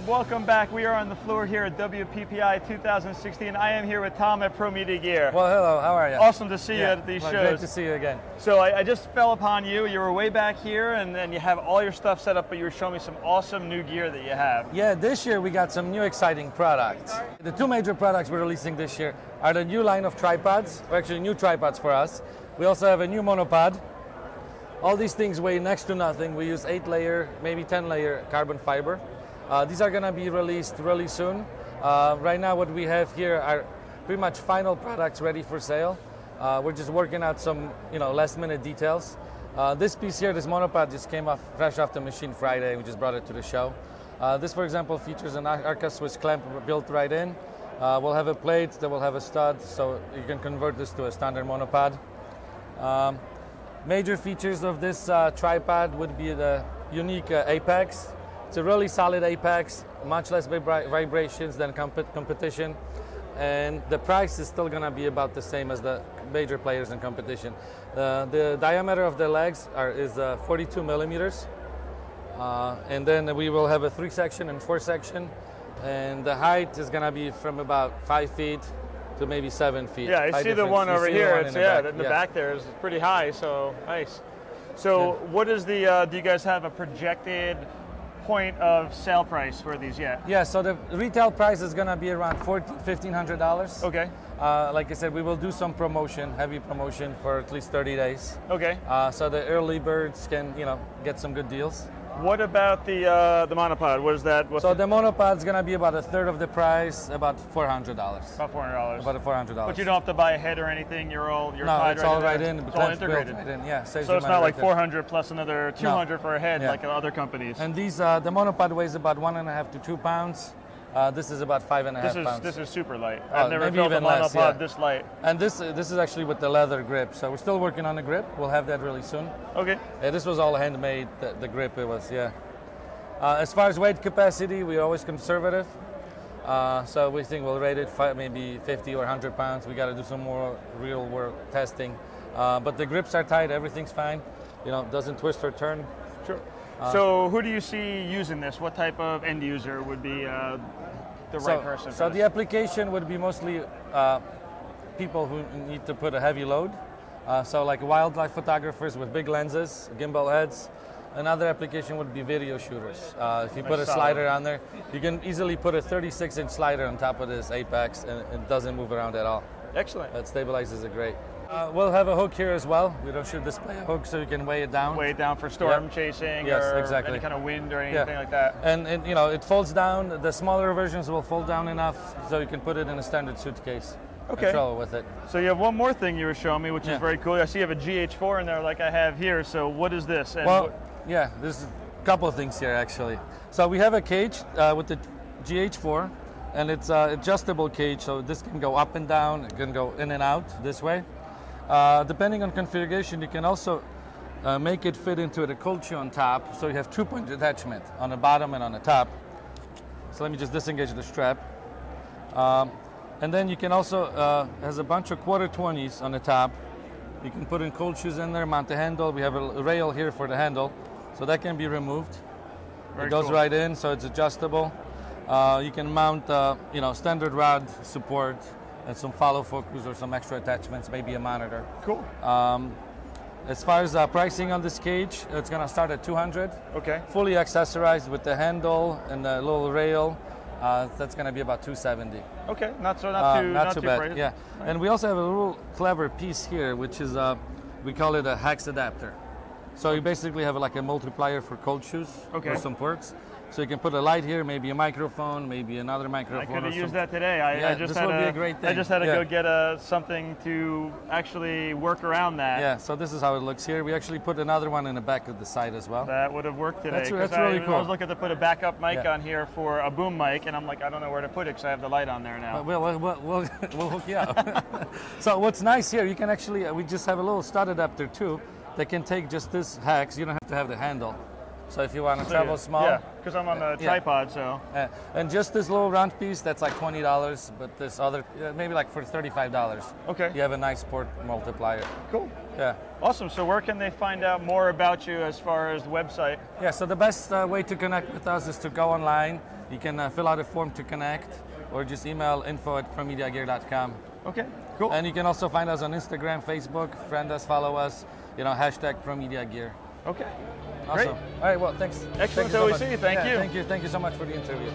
welcome back. We are on the floor here at WPPI 2016. I am here with Tom at ProMediaGear. Well, hello, how are you? Awesome to see you at these shows. Great to see you again. So I just fell upon you. You were way back here, and then you have all your stuff set up, but you were showing me some awesome new gear that you have. Yeah, this year we got some new exciting products. The two major products we're releasing this year are the new line of tripods, or actually new tripods for us. We also have a new monopod. All these things weigh next to nothing. We use 8-layer, maybe 10-layer carbon fiber. These are going to be released really soon. Right now what we have here are pretty much final products ready for sale. We're just working out some last-minute details. This piece here, this monopod, just came off fresh off the machine Friday. We just brought it to the show. This, for example, features an Arca Swiss clamp built right in. We'll have a plate that will have a stud, so you can convert this to a standard monopod. Major features of this tripod would be the unique apex. It's a really solid apex, much less vibrations than competition, and the price is still going to be about the same as the major players in competition. The diameter of the legs is 42 millimeters, and then we will have a 3-section and 4-section, and the height is going to be from about 5 feet to maybe 7 feet. Yeah, I see the one over here. It's in the back there is pretty high, so nice. So what is the, do you guys have a projected point of sale price for these yet? Yeah, so the retail price is going to be around $1,500. Okay. Like I said, we will do some promotion, heavy promotion for at least 30 days. Okay. So the early birds can, get some good deals. What about the monopod? What is that? So the monopod is going to be about a third of the price, about $400. About $400. About $400. But you don't have to buy a head or anything. You're it's all right in. It's all integrated. Right in. Yeah. So it's not like 400 plus another 200 for a head like other companies. And these, the monopod weighs about 1.5 to 2 pounds. This is about 5.5 pounds. This is super light. I've never maybe felt a even less, monopod this light. And this is actually with the leather grip. So we're still working on the grip. We'll have that really soon. Okay. Yeah, this was all handmade. The grip, it was, yeah. As far as weight capacity, we're always conservative. So we think we'll rate it maybe 50 or 100 pounds. We got to do some more real world testing. But the grips are tight. Everything's fine. Doesn't twist or turn. Sure. So who do you see using this? What type of end user would be the right person? So the application would be mostly people who need to put a heavy load. So like wildlife photographers with big lenses, gimbal heads. Another application would be video shooters. If you put a slider on there, you can easily put a 36-inch slider on top of this apex, and it doesn't move around at all. Excellent. That stabilizes it great. We'll have a hook here as well. We should display a hook so you can weigh it down. Weigh it down for storm chasing or any kind of wind or anything like that. And it folds down. The smaller versions will fold down enough so you can put it in a standard suitcase. Okay. Travel with it. So you have one more thing you were showing me, which is very cool. I see you have a GH4 in there like I have here. So what is this? And yeah, there's a couple of things here actually. So we have a cage with the GH4, and it's an adjustable cage, so this can go up and down, it can go in and out this way. Depending on configuration, you can also make it fit into the cold shoe on top, so you have 2-point attachment on the bottom and on the top. So let me just disengage the strap. And then you can also, has a bunch of 1/4-20s on the top. You can put in cold shoes in there, mount the handle. We have a rail here for the handle, so that can be removed. It goes right in, so it's adjustable. You can mount, standard rod support and some follow focus or some extra attachments, maybe a monitor. Cool. As far as pricing on this cage, it's going to start at $200. Okay. Fully accessorized with the handle and the little rail. That's going to be about $270. Okay, not too bad. pricey. Yeah, right. And we also have a little clever piece here, which is we call it a hex adapter. So you basically have like a multiplier for cold shoes or some ports. So you can put a light here, maybe a microphone, maybe another microphone. I could have used that today. I just this would be a great thing. I just had to go get something to actually work around that. Yeah, so this is how it looks here. We actually put another one in the back of the side as well. That would have worked today. That's really cool. I was looking to put a backup mic on here for a boom mic, and I'm like, I don't know where to put it because I have the light on there now. We'll hook you up. So what's nice here, you can actually, we just have a little stud adapter too that can take just this hex. You don't have to have the handle. So if you want to travel small. Yeah, because I'm on the tripod, so. And just this little round piece, that's like $20, but this other, maybe like for $35. Okay. You have a nice port multiplier. Cool. Yeah. Awesome. So where can they find out more about you as far as the website? Yeah, so the best way to connect with us is to go online, You can fill out a form to connect, or just email info@ProMediaGear.com. Okay, cool. And you can also find us on Instagram, Facebook, friend us, follow us, hashtag ProMediaGear. Okay, Awesome. great. All right, well, thanks. Excellent, Thank you so much. OEC, thank you. Thank you so much for the interview.